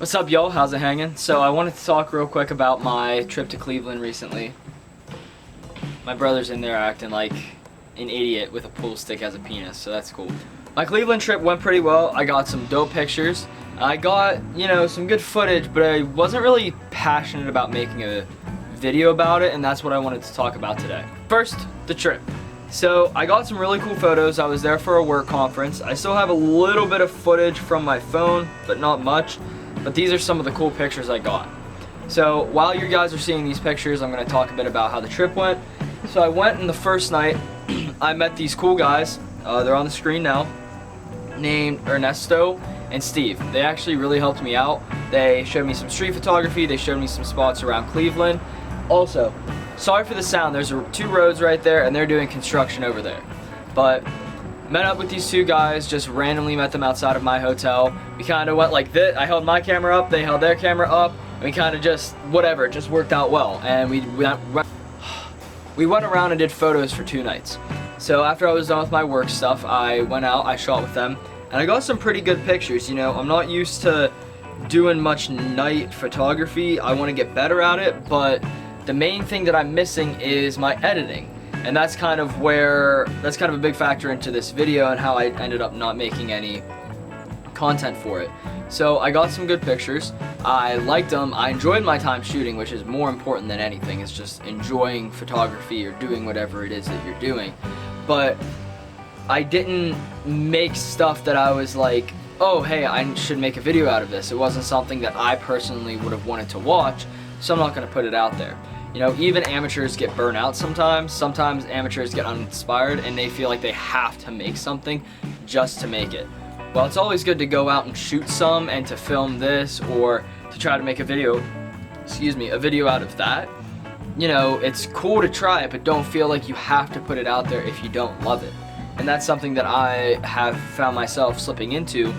What's up, y'all? How's it hanging? So I wanted to talk real quick about my trip to Cleveland recently. My brother's in there acting like an idiot with a pool stick as a penis, so that's cool. My Cleveland trip went pretty well. I got some dope pictures. I got, some good footage, but I wasn't really passionate about making a video about it, and that's what I wanted to talk about today. First, the trip. So I got some really cool photos. I was there for a work conference. I still have a little bit of footage from my phone, but not much. But these are some of the cool pictures I got. So while you guys are seeing these pictures, I'm going to talk a bit about how the trip went. So I went, and the first night I met these cool guys. They're on the screen now, named Ernesto and Steve. They actually really helped me out. They showed me some street photography. They showed me some spots around Cleveland. Also, sorry for the sound. There's two roads right there, and they're doing construction over there. But met up with these two guys, just randomly met them outside of my hotel. We kind of went like this. I held my camera up, they held their camera up, and we kind of just, whatever, it just worked out well. And we went around and did photos for 2 nights. So after I was done with my work stuff, I went out, I shot with them, and I got some pretty good pictures. I'm not used to doing much night photography. I want to get better at it, but the main thing that I'm missing is my editing. And that's kind of a big factor into this video and how I ended up not making any content for it. So I got some good pictures. I liked them. I enjoyed my time shooting, which is more important than anything. It's just enjoying photography or doing whatever it is that you're doing. But I didn't make stuff that I was like, oh, hey, I should make a video out of this. It wasn't something that I personally would have wanted to watch, so I'm not going to put it out there. Even amateurs get burnt out sometimes. Sometimes amateurs get uninspired and they feel like they have to make something just to make it. Well, it's always good to go out and shoot some and to film this or to try to make a video out of that. It's cool to try it, but don't feel like you have to put it out there if you don't love it. And that's something that I have found myself slipping into,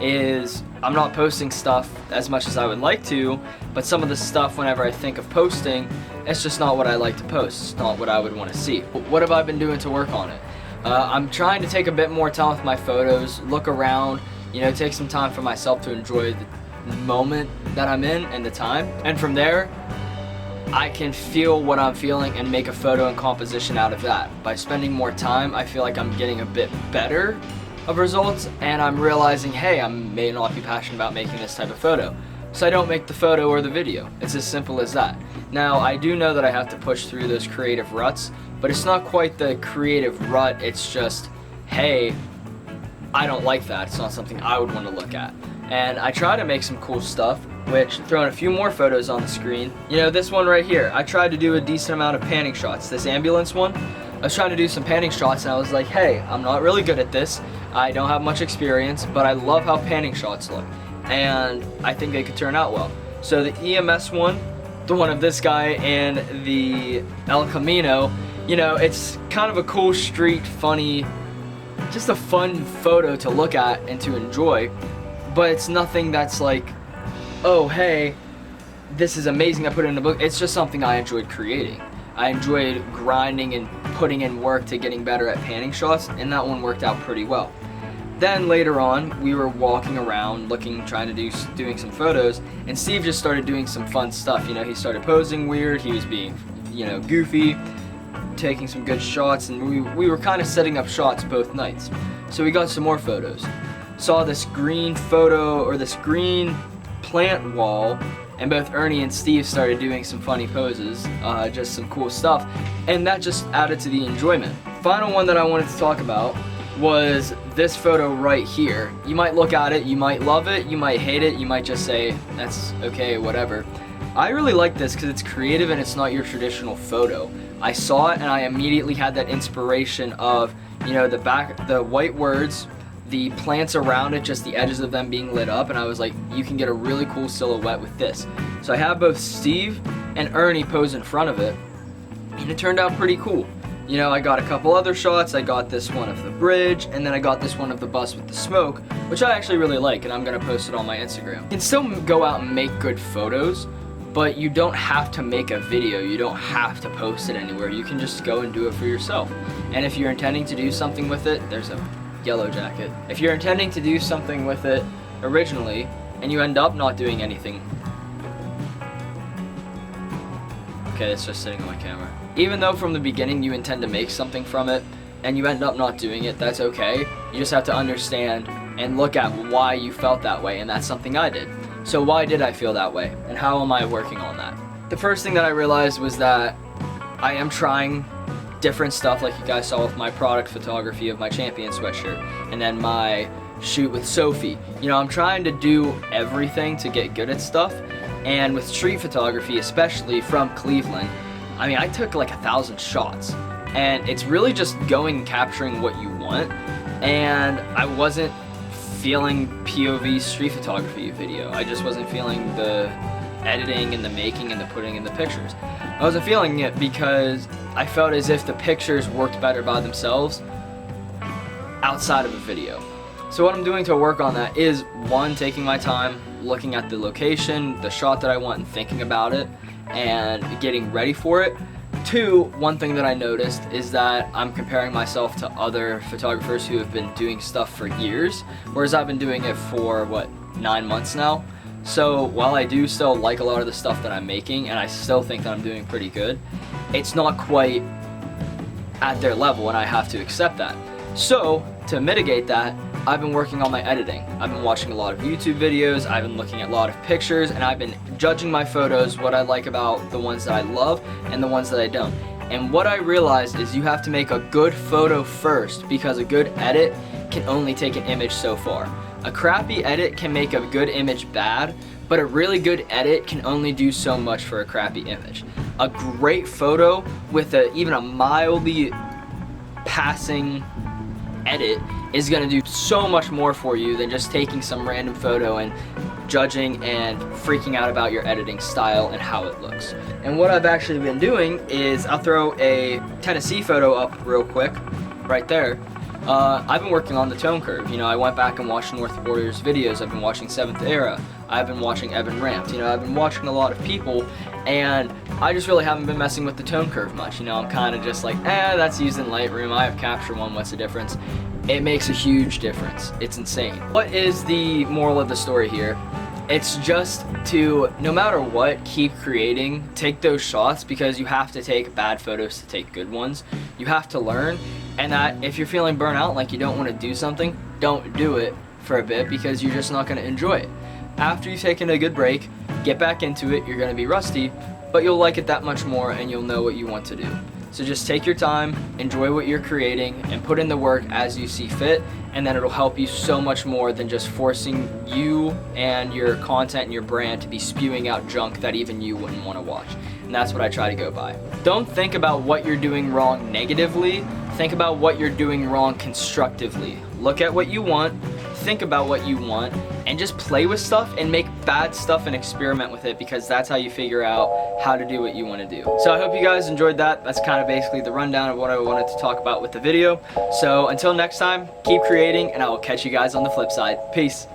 is I'm not posting stuff as much as I would like to, but some of the stuff whenever I think of posting, it's just not what I like to post. It's not what I would want to see. What have I been doing to work on it? I'm trying to take a bit more time with my photos, look around, take some time for myself to enjoy the moment that I'm in and the time. And from there, I can feel what I'm feeling and make a photo and composition out of that. By spending more time, I feel like I'm getting a bit better of results, and I'm realizing, hey, I may not be passionate about making this type of photo, so I don't make the photo or the video. It's as simple as that. Now, I do know that I have to push through those creative ruts, but it's not quite the creative rut. It's just, hey, I don't like that. It's not something I would want to look at. And I try to make some cool stuff, which, throwing a few more photos on the screen. This one right here, I tried to do a decent amount of panning shots. This ambulance one, I was trying to do some panning shots, and I was like, hey, I'm not really good at this. I don't have much experience, but I love how panning shots look, and I think they could turn out well. So the EMS one, the one of this guy and the El Camino, it's kind of a cool street, funny, just a fun photo to look at and to enjoy, but it's nothing that's like, oh, hey, this is amazing, I put it in a book. It's just something I enjoyed creating. I enjoyed grinding and putting in work to getting better at panning shots, and that one worked out pretty well. Then later on, we were walking around trying to doing some photos, and Steve just started doing some fun stuff. He started posing weird, he was being, goofy, taking some good shots, and we were kind of setting up shots both nights. So we got some more photos. Saw this green photo, or this green plant wall, and both Ernie and Steve started doing some funny poses, just some cool stuff, and that just added to the enjoyment. Final one that I wanted to talk about was this photo right here. You might look at it, you might love it, you might hate it, you might just say, that's okay, whatever. I really like this because it's creative and it's not your traditional photo. I saw it and I immediately had that inspiration of, the white words, the plants around it, just the edges of them being lit up, and I was like, you can get a really cool silhouette with this. So I have both Steve and Ernie pose in front of it, and it turned out pretty cool. I got a couple other shots. I got this one of the bridge, and then I got this one of the bus with the smoke, which I actually really like, and I'm gonna post it on my Instagram. You can still go out and make good photos, but you don't have to make a video. You don't have to post it anywhere. You can just go and do it for yourself. And if you're intending to do something with it, there's a yellow jacket. If you're intending to do something with it originally, and and you end up not doing anything. Okay, it's just sitting on my camera. Even though from the beginning you intend to make something from it, and you end up not doing it, that's okay. You just have to understand and look at why you felt that way, and that's something I did. So why did I feel that way, and how am I working on that? The first thing that I realized was that I am trying different stuff, like you guys saw with my product photography of my Champion sweatshirt, and then my shoot with Sophie. You know, I'm trying to do everything to get good at stuff, and with street photography, especially from Cleveland, I mean, I took like 1,000 shots, and it's really just going and capturing what you want, and I wasn't feeling POV street photography video. I just wasn't feeling the editing and the making and the putting in the pictures. I wasn't feeling it because I felt as if the pictures worked better by themselves outside of a video. So what I'm doing to work on that is, one, taking my time, looking at the location, the shot that I want, and thinking about it and getting ready for it. Two, one thing that I noticed is that I'm comparing myself to other photographers who have been doing stuff for years, whereas I've been doing it for, what, 9 months now. So while I do still like a lot of the stuff that I'm making, and I still think that I'm doing pretty good, it's not quite at their level, and I have to accept that. So to mitigate that, I've been working on my editing. I've been watching a lot of YouTube videos, I've been looking at a lot of pictures, and I've been judging my photos, what I like about the ones that I love and the ones that I don't. And what I realized is you have to make a good photo first, because a good edit can only take an image so far. A crappy edit can make a good image bad, but a really good edit can only do so much for a crappy image. A great photo with even a mildly passing edit is going to do so much more for you than just taking some random photo and judging and freaking out about your editing style and how it looks. And what I've actually been doing is, I'll throw a Tennessee photo up real quick right there. I've been working on the tone curve. You know, I went back and watched North Warriors videos. I've been watching 7th Era. I've been watching Evan Ramped. You know, I've been watching a lot of people, and I just really haven't been messing with the tone curve much. You know, I'm kind of just like, that's used in Lightroom. I have Capture One. What's the difference? It makes a huge difference. It's insane. What is the moral of the story here? It's just to, no matter what, keep creating, take those shots, because you have to take bad photos to take good ones. You have to learn, and that if you're feeling burnt out, like you don't want to do something, don't do it for a bit, because you're just not going to enjoy it. After you've taken a good break, get back into it. You're going to be rusty, but you'll like it that much more, and you'll know what you want to do. So just take your time, enjoy what you're creating, and put in the work as you see fit, and then it'll help you so much more than just forcing you and your content and your brand to be spewing out junk that even you wouldn't want to watch. And that's what I try to go by. Don't think about what you're doing wrong negatively, think about what you're doing wrong constructively. Look at what you want, think about what you want, and just play with stuff and make bad stuff and experiment with it, because that's how you figure out how to do what you want to do. So I hope you guys enjoyed that. That's kind of basically the rundown of what I wanted to talk about with the video. So until next time, keep creating, and I will catch you guys on the flip side. Peace.